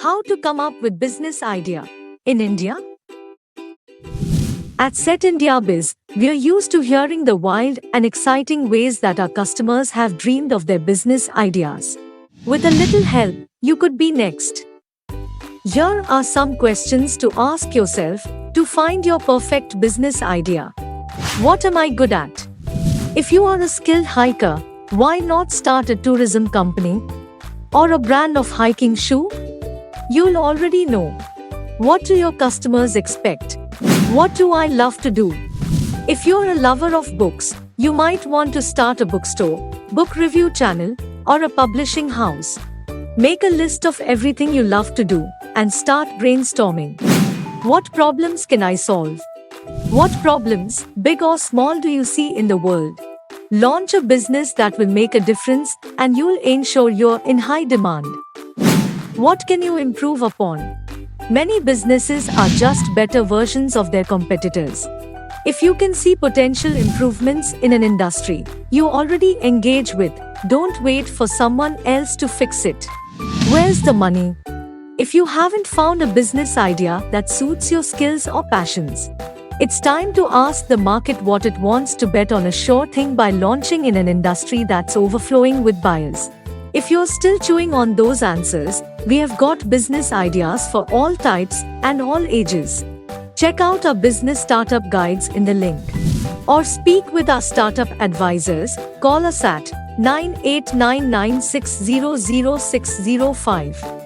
How to come up with business idea in India? At Set India Biz, we are used to hearing the wild and exciting ways that our customers have dreamed of their business ideas. With a little help, you could be next. Here are some questions to ask yourself to find your perfect business idea. What am I good at? If you are a skilled hiker, why not start a tourism company? Or a brand of hiking shoe? You'll already know. What do your customers expect? What do I love to do? If you're a lover of books, you might want to start a bookstore, book review channel, or a publishing house. Make a list of everything you love to do and start brainstorming. What problems can I solve? What problems, big or small, do you see in the world? Launch a business that will make a difference and you'll ensure you're in high demand. What can you improve upon? Many businesses are just better versions of their competitors. If you can see potential improvements in an industry you already engage with, don't wait for someone else to fix it. Where's the money? If you haven't found a business idea that suits your skills or passions, it's time to ask the market what it wants to bet on a sure thing by launching in an industry that's overflowing with buyers. If you're still chewing on those answers, we have got business ideas for all types and all ages. Check out our business startup guides in the link. Or speak with our startup advisors. Call us at 9899600605.